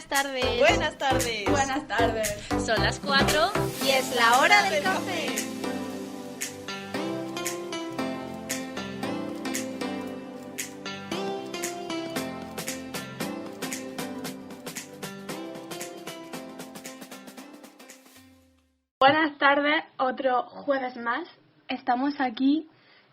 tardes. Buenas tardes. Buenas tardes. Son las 4 y es la hora del café. Buenas tardes, otro jueves más. Estamos aquí.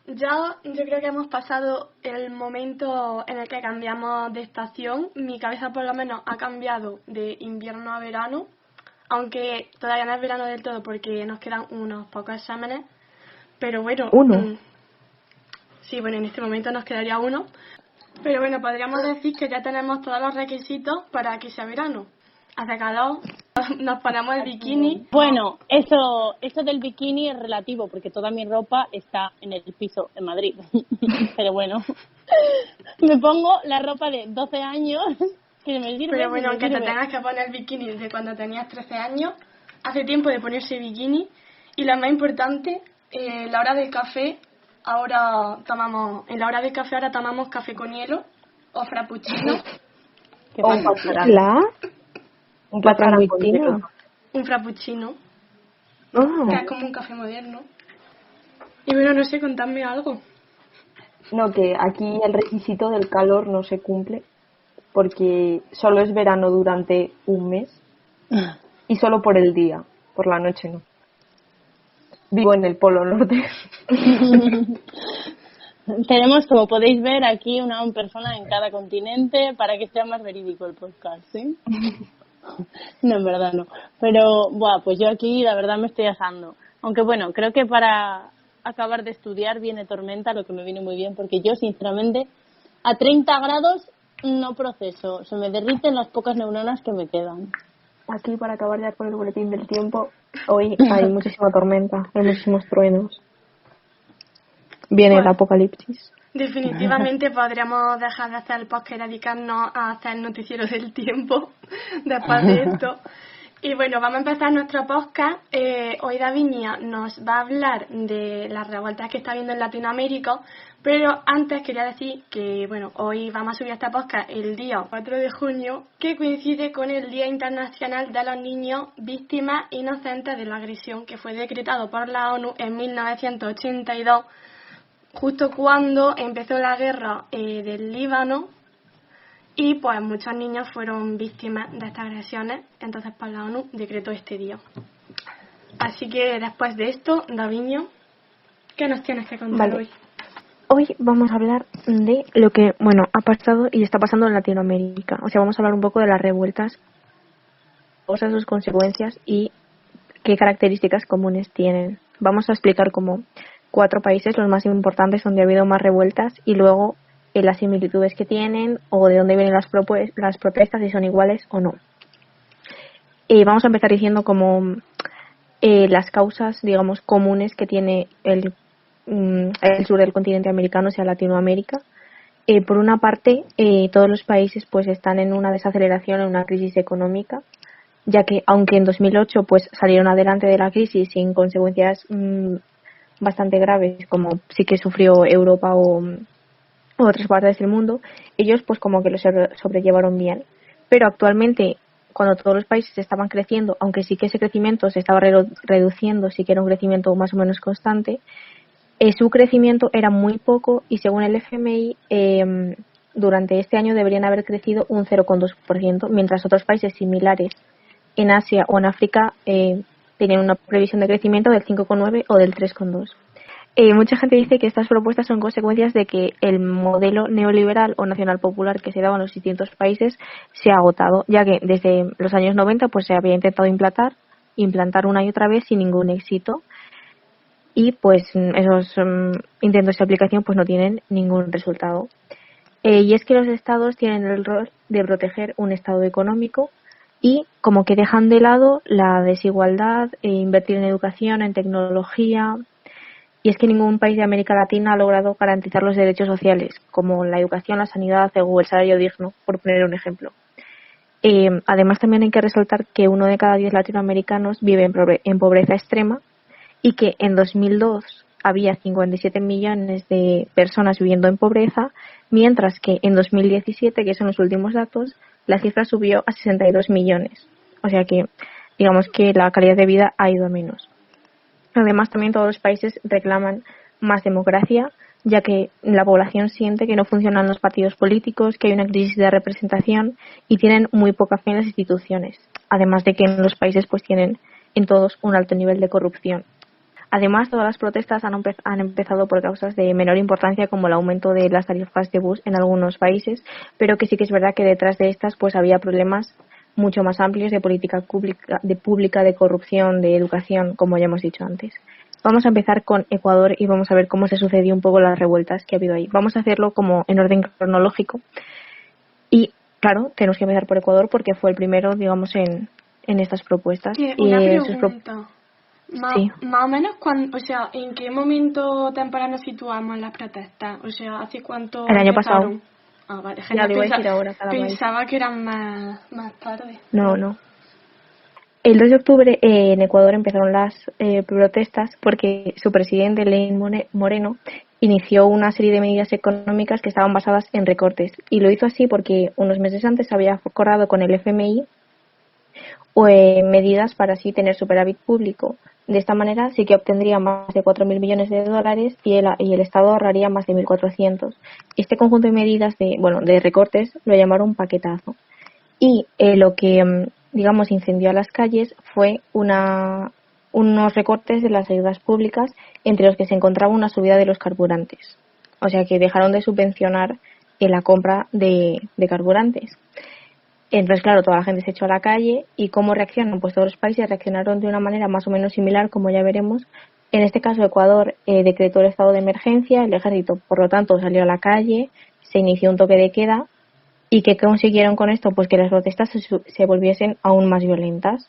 Yo creo que hemos pasado el momento en el que cambiamos de estación. Mi cabeza por lo menos ha cambiado de invierno a verano, aunque todavía no es verano del todo porque nos quedan unos pocos exámenes. Pero bueno, sí, bueno, en este momento nos quedaría uno. Pero bueno, podríamos decir que ya tenemos todos los requisitos para que sea verano. Hace calor, nos ponemos el bikini. Bueno, eso del bikini es relativo porque toda mi ropa está en el piso en Madrid. Pero bueno, me pongo la ropa de 12 años que me sirve. Pero bueno, aunque te tengas que poner el bikini desde cuando tenías 13 años, hace tiempo de ponerse bikini. Y lo más importante, la hora del café, en la hora del café ahora tomamos café con hielo o frappuccino. ¿Qué O pasa? un frappuccino. Un frappuccino, Oh. que es como un café moderno. Y bueno, no sé, contadme algo. No, que aquí el requisito del calor no se cumple porque solo es verano durante un mes y solo por el día, por la noche no. Vivo en el Polo Norte. Tenemos, como podéis ver, aquí una persona en cada continente para que sea más verídico el podcast, ¿sí? No, en verdad no. Pero, pues yo aquí la verdad me estoy asando. Aunque bueno, creo que para acabar de estudiar viene tormenta, lo que me viene muy bien, porque yo sinceramente a 30 grados no proceso. Se me derriten las pocas neuronas que me quedan. Aquí, para acabar ya con el boletín del tiempo, hoy hay muchísima tormenta, hay muchísimos truenos. Viene el apocalipsis. Definitivamente podríamos dejar de hacer el podcast y dedicarnos a hacer noticieros del tiempo después de esto. Y bueno, vamos a empezar nuestro podcast. Hoy Davinia nos va a hablar de las revueltas que está habiendo en Latinoamérica, pero antes quería decir que bueno, hoy vamos a subir este podcast el día 4 de junio, que coincide con el Día Internacional de los Niños Víctimas Inocentes de la Agresión, que fue decretado por la ONU en 1982, justo cuando empezó la guerra del Líbano, y pues muchos niños fueron víctimas de estas agresiones. Entonces pues la ONU decretó este día. Así que después de esto, Daviño, ¿qué nos tienes que contar hoy? Hoy vamos a hablar de lo que, ha pasado y está pasando en Latinoamérica. O sea, vamos a hablar un poco de las revueltas, sus consecuencias y qué características comunes tienen. Vamos a explicar cómo 4 países, los más importantes, donde ha habido más revueltas, y luego las similitudes que tienen o de dónde vienen las protestas, si son iguales o no. Vamos a empezar diciendo como las causas, digamos, comunes que tiene el sur del continente americano, o sea, Latinoamérica. Por una parte, todos los países pues están en una desaceleración, en una crisis económica, ya que aunque en 2008 pues salieron adelante de la crisis sin consecuencias bastante graves, como sí que sufrió Europa o otras partes del mundo, ellos pues como que lo sobrellevaron bien. Pero actualmente, cuando todos los países estaban creciendo, aunque sí que ese crecimiento se estaba reduciendo, sí que era un crecimiento más o menos constante, su crecimiento era muy poco, y según el FMI durante este año deberían haber crecido un 0,2%, mientras otros países similares en Asia o en África tenían una previsión de crecimiento del 5,9 o del 3,2. Mucha gente dice que estas propuestas son consecuencias de que el modelo neoliberal o nacional popular que se daba en los distintos países se ha agotado, ya que desde los años 90 pues se había intentado implantar una y otra vez sin ningún éxito, y pues esos intentos de aplicación pues no tienen ningún resultado. Y es que los estados tienen el rol de proteger un estado económico y como que dejan de lado la desigualdad, invertir en educación, en tecnología. Y es que ningún país de América Latina ha logrado garantizar los derechos sociales, como la educación, la sanidad o el salario digno, por poner un ejemplo. Además, también hay que resaltar que 1 de cada 10 latinoamericanos vive en pobreza extrema, y que en 2002 había 57 millones de personas viviendo en pobreza, mientras que en 2017, que son los últimos datos, la cifra subió a 62 millones. O sea que, digamos que la calidad de vida ha ido a menos. Además, también todos los países reclaman más democracia, ya que la población siente que no funcionan los partidos políticos, que hay una crisis de representación y tienen muy poca fe en las instituciones. Además de que en los países pues tienen en todos un alto nivel de corrupción. Además, todas las protestas han empezado por causas de menor importancia, como el aumento de las tarifas de bus en algunos países, pero que sí que es verdad que detrás de estas pues había problemas mucho más amplios de política pública, de corrupción, de educación, como ya hemos dicho antes. Vamos a empezar con Ecuador y vamos a ver cómo se sucedió un poco las revueltas que ha habido ahí. Vamos a hacerlo como en orden cronológico. Y, claro, tenemos que empezar por Ecuador porque fue el primero, digamos, en estas propuestas. Sí, una Y pregunta. Sí. Más o menos, o sea, ¿en qué momento temporal nos situamos en las protestas? O sea, ¿hace cuánto El año empezaron? pasado. Ah, vale, Ya genial. lo iba a decir ahora, cada país. Pensaba que eran más tarde. No. El 2 de octubre en Ecuador empezaron las protestas porque su presidente, Lenín Moreno, inició una serie de medidas económicas que estaban basadas en recortes. Y lo hizo así porque unos meses antes había acordado con el FMI medidas para así tener superávit público. De esta manera sí que obtendría más de 4.000 millones de dólares y el Estado ahorraría más de 1.400. Este conjunto de medidas de recortes lo llamaron paquetazo. Y lo que, digamos, incendió a las calles fue unos recortes de las ayudas públicas, entre los que se encontraba una subida de los carburantes. O sea que dejaron de subvencionar la compra de carburantes. Entonces, claro, toda la gente se echó a la calle. ¿Y cómo reaccionan? Pues todos los países reaccionaron de una manera más o menos similar, como ya veremos. En este caso, Ecuador decretó el estado de emergencia, el ejército, por lo tanto, salió a la calle, se inició un toque de queda. ¿Y qué consiguieron con esto? Pues que las protestas se volviesen aún más violentas.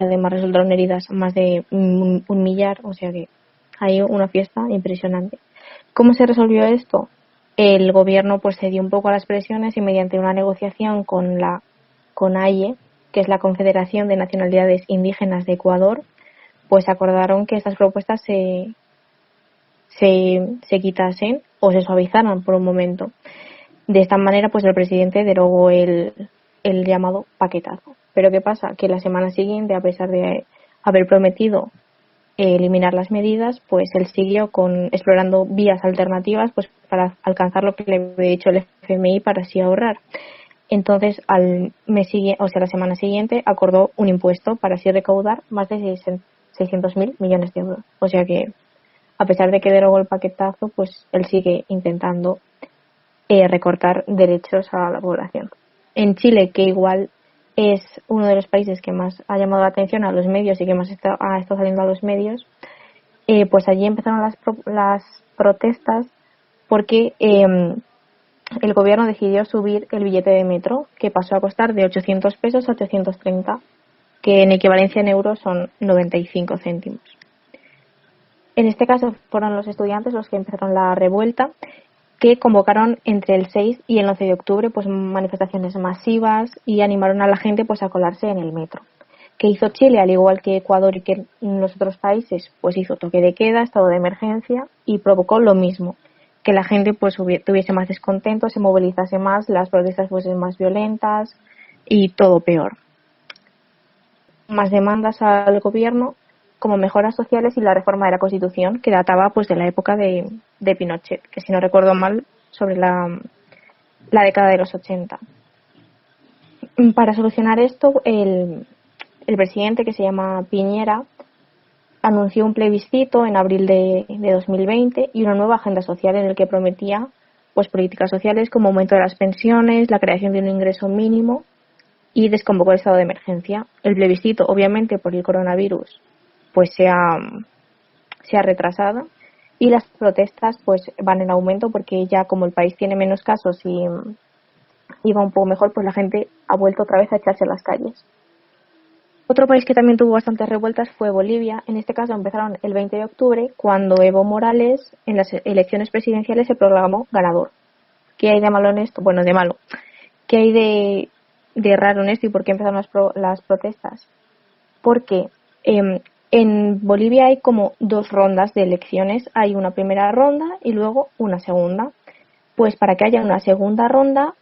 Además, resultaron heridas más de un millar, o sea que hay una fiesta impresionante. ¿Cómo se resolvió esto? El gobierno pues cedió un poco a las presiones y mediante una negociación con la CONAIE, que es la Confederación de Nacionalidades Indígenas de Ecuador, pues acordaron que estas propuestas se quitasen o se suavizaran por un momento. De esta manera pues el presidente derogó el llamado paquetazo. Pero ¿qué pasa? Que la semana siguiente, a pesar de haber prometido eliminar las medidas, pues él siguió explorando vías alternativas pues para alcanzar lo que le había dicho el FMI para así ahorrar. Entonces, la semana siguiente acordó un impuesto para así recaudar más de 600.000 millones de euros. O sea que, a pesar de que derogó el paquetazo, pues él sigue intentando recortar derechos a la población. En Chile, que igual es uno de los países que más ha llamado la atención a los medios y que más ha estado saliendo a los medios, pues allí empezaron las protestas porque el gobierno decidió subir el billete de metro, que pasó a costar de 800 pesos a 830, que en equivalencia en euros son 95 céntimos. En este caso fueron los estudiantes los que empezaron la revuelta, que convocaron entre el 6 y el 11 de octubre pues manifestaciones masivas y animaron a la gente pues a colarse en el metro. ¿Qué hizo Chile? Al igual que Ecuador y que los otros países, pues hizo toque de queda, estado de emergencia y provocó lo mismo, que la gente pues tuviese más descontento, se movilizase más, las protestas fuesen más violentas y todo peor. Más demandas al gobierno, como mejoras sociales y la reforma de la Constitución, que databa pues de la época de Pinochet, que si no recuerdo mal, sobre la década de los 80. Para solucionar esto, el presidente, que se llama Piñera, anunció un plebiscito en abril de 2020 y una nueva agenda social en el que prometía pues políticas sociales como aumento de las pensiones, la creación de un ingreso mínimo, y desconvocó el estado de emergencia. El plebiscito, obviamente por el coronavirus, pues se ha retrasado y las protestas pues van en aumento porque ya como el país tiene menos casos y va un poco mejor, pues la gente ha vuelto otra vez a echarse a las calles. Otro país que también tuvo bastantes revueltas fue Bolivia. En este caso empezaron el 20 de octubre, cuando Evo Morales en las elecciones presidenciales se proclamó ganador. ¿Qué hay de malo en esto? Bueno, de malo. ¿Qué hay de raro en esto y por qué empezaron las protestas? Porque en Bolivia hay como dos rondas de elecciones. Hay una primera ronda y luego una segunda. Pues para que haya una segunda ronda,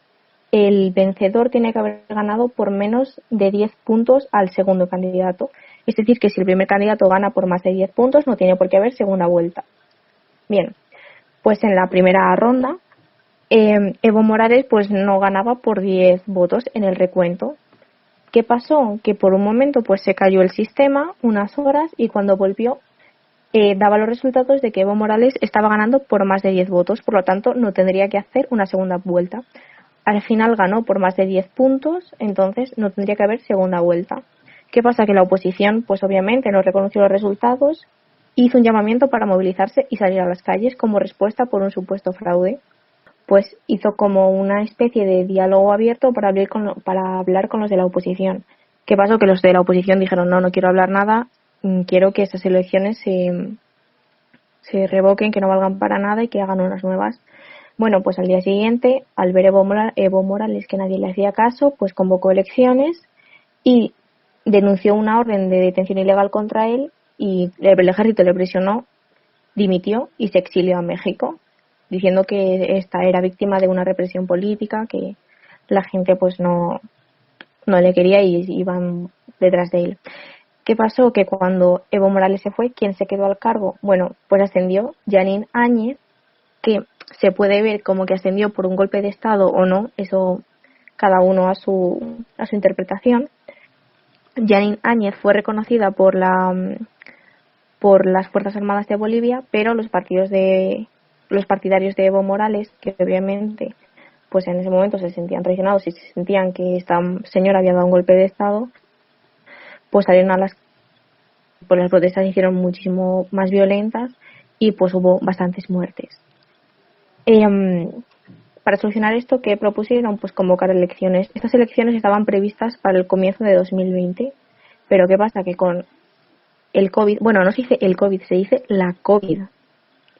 el vencedor tiene que haber ganado por menos de 10 puntos al segundo candidato. Es decir, que si el primer candidato gana por más de 10 puntos, no tiene por qué haber segunda vuelta. Bien, pues en la primera ronda, Evo Morales pues no ganaba por 10 votos en el recuento. ¿Qué pasó? Que por un momento pues se cayó el sistema unas horas y cuando volvió daba los resultados de que Evo Morales estaba ganando por más de 10 votos, por lo tanto no tendría que hacer una segunda vuelta. Al final ganó por más de 10 puntos, entonces no tendría que haber segunda vuelta. ¿Qué pasa? Que la oposición pues obviamente no reconoció los resultados, hizo un llamamiento para movilizarse y salir a las calles como respuesta por un supuesto fraude. Pues hizo como una especie de diálogo abierto para hablar con los de la oposición. ¿Qué pasó? Que los de la oposición dijeron no quiero hablar nada, quiero que esas elecciones se revoquen, que no valgan para nada y que hagan unas nuevas. Bueno, pues al día siguiente, al ver Evo Morales que nadie le hacía caso, pues convocó elecciones y denunció una orden de detención ilegal contra él y el ejército le presionó, dimitió y se exilió a México, diciendo que esta era víctima de una represión política, que la gente pues no le quería y iban detrás de él. ¿Qué pasó? Que cuando Evo Morales se fue, ¿quién se quedó al cargo? Bueno, pues ascendió Jeanine Áñez, que se puede ver como que ascendió por un golpe de estado o no, eso cada uno a su interpretación. Jeanine Áñez fue reconocida por las Fuerzas Armadas de Bolivia, pero los partidarios de Evo Morales, que obviamente pues en ese momento se sentían traicionados y se sentían que esta señora había dado un golpe de estado, pues salieron las protestas se hicieron muchísimo más violentas y pues hubo bastantes muertes. Para solucionar esto, ¿qué propusieron? Pues convocar elecciones. Estas elecciones estaban previstas para el comienzo de 2020, pero ¿qué pasa? Que con el COVID, bueno, no se dice el COVID, se dice la COVID.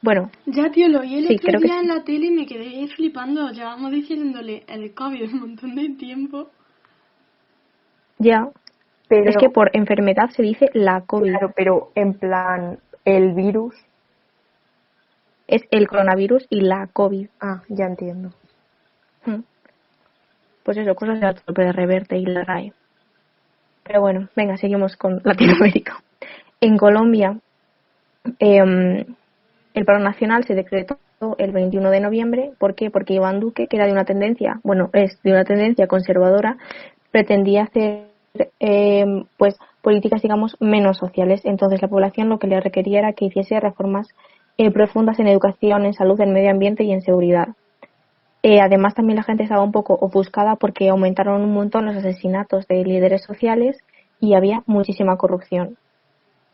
Bueno, Ya, tío, lo oí el sí, otro creo que día sí. en la tele y me quedé flipando. Llevamos diciéndole el COVID un montón de tiempo. Ya, Pero, es que por enfermedad se dice la COVID. claro, pero en plan, el virus. Es el coronavirus y la COVID. Ah, ya entiendo. Pues eso, cosas de la trope de Reverte y la RAE. Pero bueno, venga, seguimos con Latinoamérica. En Colombia, el paro nacional se decretó el 21 de noviembre. ¿Por qué? Porque Iván Duque, que era es de una tendencia conservadora, pretendía hacer pues políticas, digamos, menos sociales. Entonces la población lo que le requería era que hiciese reformas profundas en educación, en salud, en medio ambiente y en seguridad. Además, también la gente estaba un poco ofuscada porque aumentaron un montón los asesinatos de líderes sociales y había muchísima corrupción.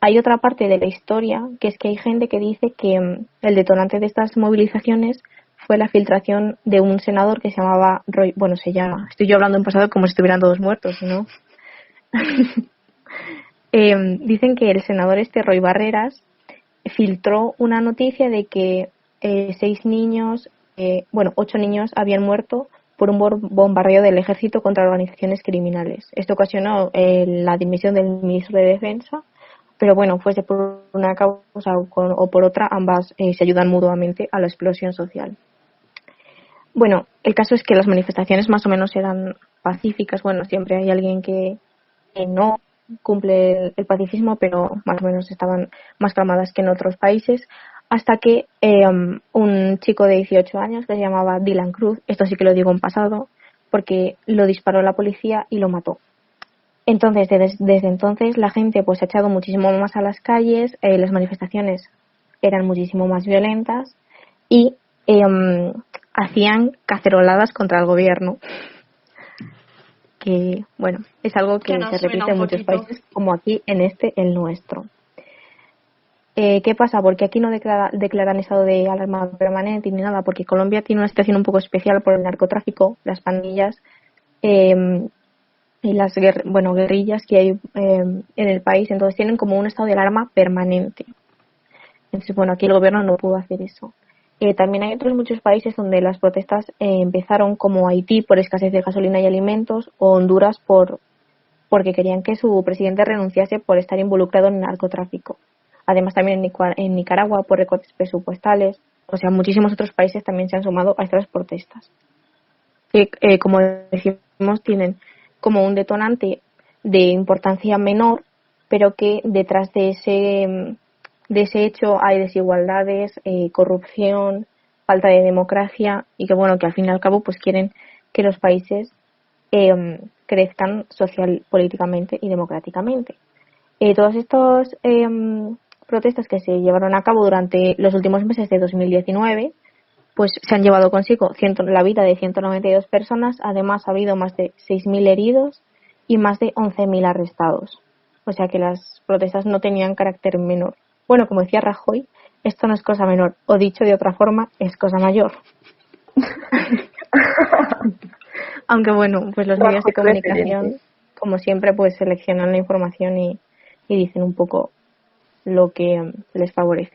Hay otra parte de la historia, que es que hay gente que dice que el detonante de estas movilizaciones fue la filtración de un senador que se llamaba Roy, bueno, se llama, estoy yo hablando en pasado como si estuvieran todos muertos, ¿no? Dicen que el senador Roy Barreras filtró una noticia de que 8 niños habían muerto por un bombardeo del ejército contra organizaciones criminales. Esto ocasionó la dimisión del ministro de Defensa, pero bueno, fuese por una causa o por otra, ambas se ayudan mutuamente a la explosión social. Bueno, el caso es que las manifestaciones más o menos eran pacíficas. Bueno, siempre hay alguien que no cumple el pacifismo, pero más o menos estaban más calmadas que en otros países, hasta que un chico de 18 años que se llamaba Dylan Cruz, esto sí que lo digo en pasado, porque lo disparó la policía y lo mató. Entonces, desde entonces la gente pues se ha echado muchísimo más a las calles, las manifestaciones eran muchísimo más violentas y hacían caceroladas contra el gobierno, que bueno, es algo que nos se suena repite en un muchos poquito. países, como aquí en el nuestro. ¿Qué pasa? Porque aquí no declaran estado de alarma permanente ni nada, porque Colombia tiene una situación un poco especial por el narcotráfico, las pandillas y las guerrillas que hay en el país, entonces tienen como un estado de alarma permanente. Entonces, bueno, aquí el gobierno no pudo hacer eso. También hay otros muchos países donde las protestas empezaron, como Haití por escasez de gasolina y alimentos, o Honduras porque querían que su presidente renunciase por estar involucrado en el narcotráfico. Además también en Nicaragua por recortes presupuestales. o sea, muchísimos otros países también se han sumado a estas protestas. Que, como decimos, tienen como un detonante de importancia menor, pero que detrás de ese hecho hay desigualdades, corrupción, falta de democracia y que, bueno, que al fin y al cabo pues quieren que los países crezcan social, políticamente y democráticamente. Todas estas protestas que se llevaron a cabo durante los últimos meses de 2019 pues se han llevado consigo la vida de 192 personas. Además ha habido más de 6.000 heridos y más de 11.000 arrestados. O sea que las protestas no tenían carácter menor. Bueno, como decía Rajoy, esto no es cosa menor, o dicho de otra forma, es cosa mayor. Aunque bueno, pues los medios de comunicación, como siempre, pues seleccionan la información y dicen un poco lo que les favorece.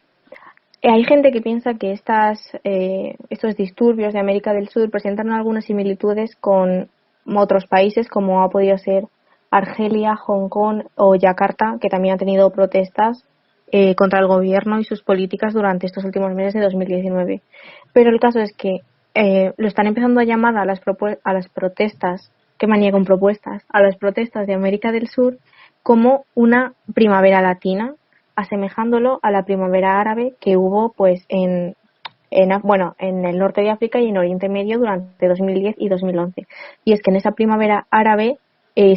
Hay gente que piensa que estos disturbios de América del Sur presentan algunas similitudes con otros países, como ha podido ser Argelia, Hong Kong o Yakarta, que también han tenido protestas contra el gobierno y sus políticas durante estos últimos meses de 2019. Pero el caso es que lo están empezando a llamar a las protestas, qué manía con propuestas, a las protestas de América del Sur como una primavera latina, asemejándolo a la primavera árabe que hubo pues en el norte de África y en Oriente Medio durante 2010 y 2011. Y es que en esa primavera árabe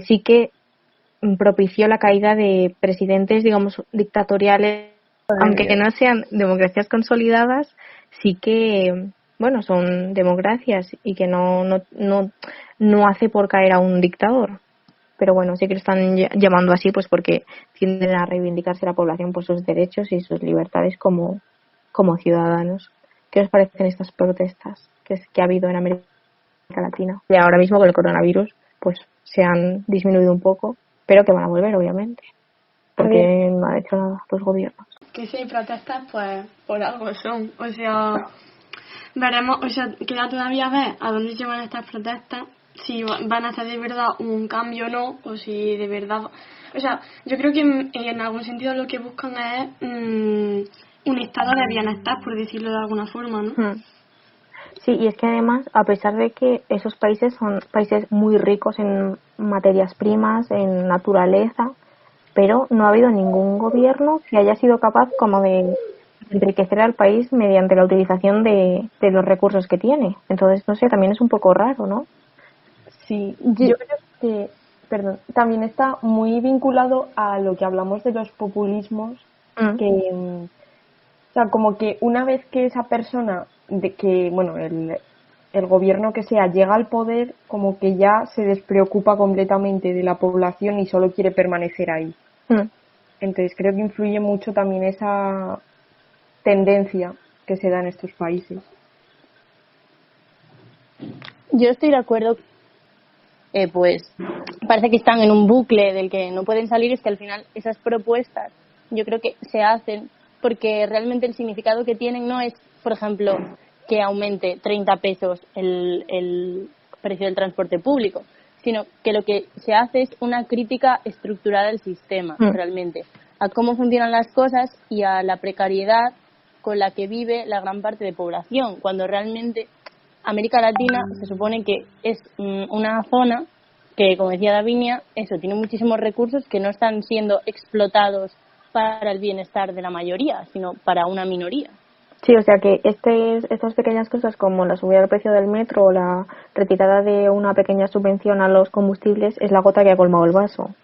sí que propició la caída de presidentes, digamos, dictatoriales, aunque no sean democracias consolidadas, sí que, bueno, son democracias y que no hace por caer a un dictador. Pero bueno, sí que lo están llamando así pues porque tienden a reivindicarse la población por sus derechos y sus libertades como ciudadanos. ¿Qué os parecen estas protestas que ha habido en América Latina? Y ahora mismo con el coronavirus pues se han disminuido un poco, pero que van a volver obviamente, porque no han hecho nada los gobiernos. Que si hay protestas, pues por algo son. O sea, veremos, o sea, queda todavía ver a dónde llevan estas protestas, si van a hacer de verdad un cambio o no, o si de verdad... O sea, yo creo que en algún sentido lo que buscan es un estado de bienestar, por decirlo de alguna forma, ¿no? Sí, y es que además, a pesar de que esos países son países muy ricos en materias primas, en naturaleza, pero no ha habido ningún gobierno que haya sido capaz como de enriquecer al país mediante la utilización de los recursos que tiene. Entonces, no sé, también es un poco raro, ¿no? Sí, yo creo que, también está muy vinculado a lo que hablamos de los populismos, que, o sea, como que una vez que esa persona, el gobierno que sea llega al poder, como que ya se despreocupa completamente de la población y solo quiere permanecer ahí. Entonces creo que influye mucho también esa tendencia que se da en estos países. Yo estoy de acuerdo. Pues parece que están en un bucle del que no pueden salir. Es que al final esas propuestas yo creo que se hacen porque realmente el significado que tienen no es, por ejemplo, que aumente 30 pesos el precio del transporte público, sino que lo que se hace es una crítica estructural al sistema, realmente, a cómo funcionan las cosas y a la precariedad con la que vive la gran parte de población, cuando realmente América Latina se supone que es una zona que, como decía Davinia, tiene muchísimos recursos que no están siendo explotados para el bienestar de la mayoría, sino para una minoría. Sí, o sea que estas pequeñas cosas como la subida del precio del metro o la retirada de una pequeña subvención a los combustibles es la gota que ha colmado el vaso.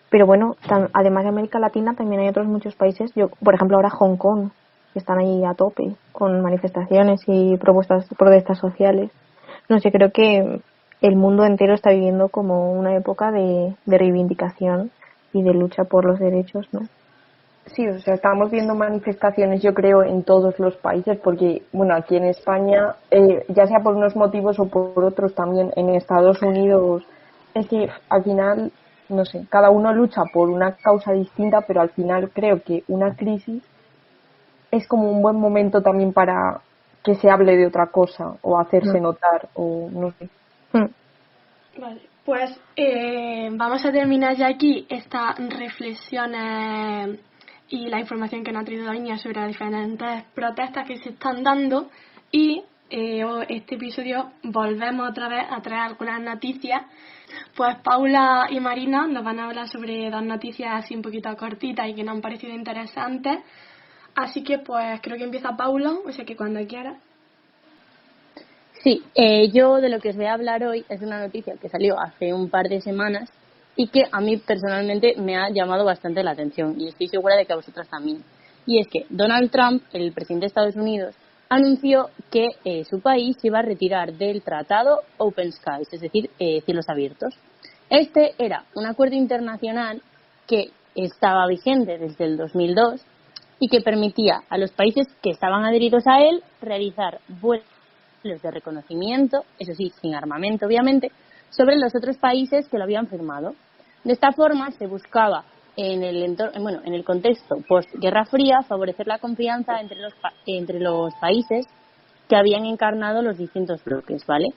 Pero bueno, además de América Latina también hay otros muchos países, por ejemplo ahora Hong Kong, que están ahí a tope con manifestaciones y protestas sociales. No sé, creo que el mundo entero está viviendo como una época de reivindicación y de lucha por los derechos, ¿no? Sí, o sea, estamos viendo manifestaciones, yo creo, en todos los países, porque, bueno, aquí en España, ya sea por unos motivos o por otros también, en Estados Unidos, es que al final, no sé, cada uno lucha por una causa distinta, pero al final creo que una crisis es como un buen momento también para que se hable de otra cosa o hacerse notar o no sé. Vale, pues vamos a terminar ya aquí estas reflexiones y la información que nos ha traído Davinia sobre las diferentes protestas que se están dando. Y este episodio volvemos otra vez a traer algunas noticias. Pues Paula y Marina nos van a hablar sobre 2 noticias así un poquito cortitas y que nos han parecido interesantes. Así que pues creo que empieza Paula, o sea que cuando quiera. Sí, yo de lo que os voy a hablar hoy es una noticia que salió hace un par de semanas y que a mí personalmente me ha llamado bastante la atención y estoy segura de que a vosotras también. Y es que Donald Trump, el presidente de Estados Unidos, anunció que su país se iba a retirar del tratado Open Skies, es decir, cielos abiertos. Este era un acuerdo internacional que estaba vigente desde el 2002 y que permitía a los países que estaban adheridos a él realizar vuelos de reconocimiento, eso sí, sin armamento obviamente, sobre los otros países que lo habían firmado. De esta forma se buscaba en el contexto post-Guerra Fría favorecer la confianza entre los países que habían encarnado los distintos bloques, ¿vale?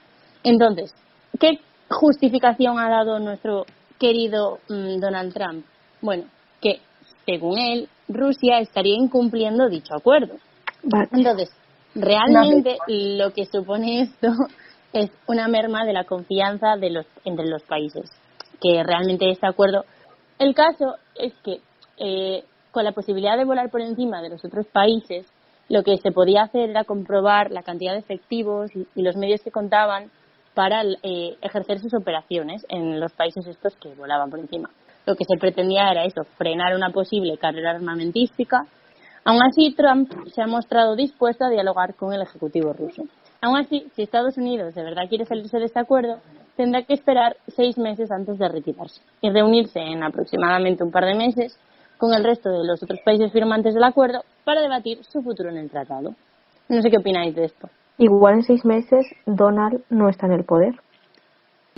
Entonces, ¿qué justificación ha dado nuestro querido Donald Trump? Bueno, que según él, Rusia estaría incumpliendo dicho acuerdo. Vale. Entonces, realmente lo que supone esto es una merma de la confianza entre los países, que realmente este acuerdo... El caso es que con la posibilidad de volar por encima de los otros países, lo que se podía hacer era comprobar la cantidad de efectivos y los medios que contaban para ejercer sus operaciones en los países estos que volaban por encima. Lo que se pretendía era eso, frenar una posible carrera armamentística. Aún así, Trump se ha mostrado dispuesto a dialogar con el Ejecutivo ruso. Aún así, si Estados Unidos de verdad quiere salirse de este acuerdo, tendrá que esperar 6 meses antes de retirarse y reunirse en aproximadamente un par de meses con el resto de los otros países firmantes del acuerdo para debatir su futuro en el tratado. No sé qué opináis de esto. Igual en 6 meses Donald no está en el poder.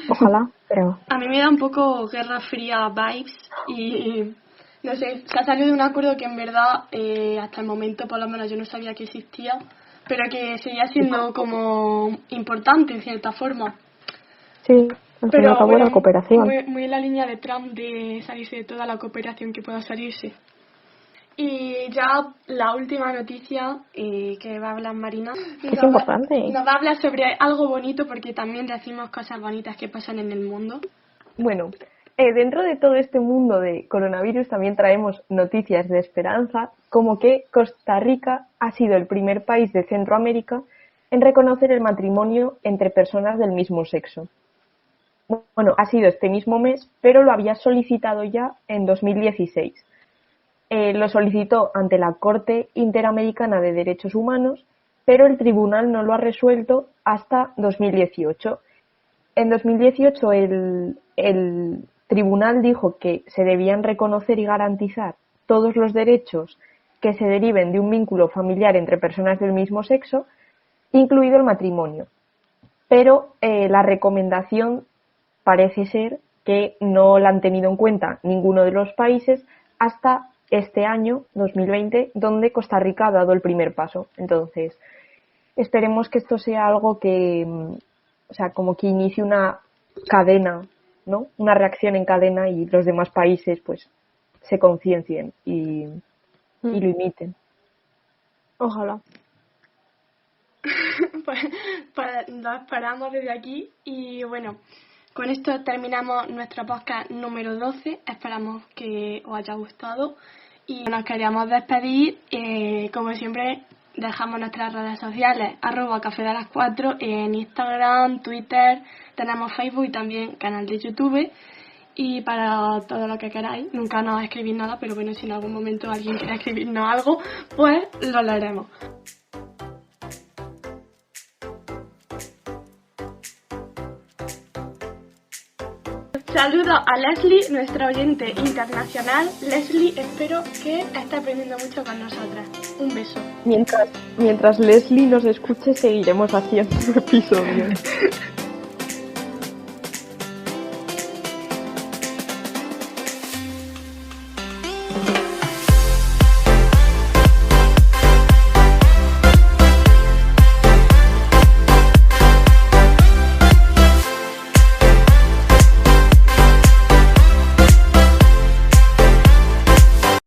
Ojalá, pero... A mí me da un poco Guerra Fría vibes y no sé, se ha salido de un acuerdo que en verdad hasta el momento por lo menos yo no sabía que existía, pero que seguía siendo como importante en cierta forma. Sí, al fin y al cabo bueno, la cooperación. muy en la línea de Trump de salirse de toda la cooperación que pueda salirse. Y ya la última noticia que va a hablar Marina Es importante. nos va a hablar sobre algo bonito, porque también decimos cosas bonitas que pasan en el mundo. Bueno, dentro de todo este mundo de coronavirus también traemos noticias de esperanza, como que Costa Rica ha sido el primer país de Centroamérica en reconocer el matrimonio entre personas del mismo sexo. Bueno, ha sido este mismo mes, pero lo había solicitado ya en 2016. Lo solicitó ante la Corte Interamericana de Derechos Humanos, pero el tribunal no lo ha resuelto hasta 2018. En 2018 el tribunal dijo que se debían reconocer y garantizar todos los derechos que se deriven de un vínculo familiar entre personas del mismo sexo, incluido el matrimonio. Pero la recomendación parece ser que no la han tenido en cuenta ninguno de los países hasta este año, 2020, donde Costa Rica ha dado el primer paso. Entonces, esperemos que esto sea algo que, o sea, como que inicie una cadena, ¿no? Una reacción en cadena y los demás países, pues, se conciencien y lo imiten. Ojalá. Pues lo esperamos desde aquí y bueno, con esto terminamos nuestro podcast número 12. Esperamos que os haya gustado y nos queríamos despedir. Como siempre, dejamos nuestras redes sociales, @cafedelas4 en Instagram, Twitter, tenemos Facebook y también canal de YouTube. Y para todo lo que queráis, nunca nos escribís nada, pero bueno, si en algún momento alguien quiere escribirnos algo, pues lo leeremos. Saludo a Leslie, nuestra oyente internacional. Leslie, espero que esté aprendiendo mucho con nosotras. Un beso. Mientras Leslie nos escuche, seguiremos haciendo episodios.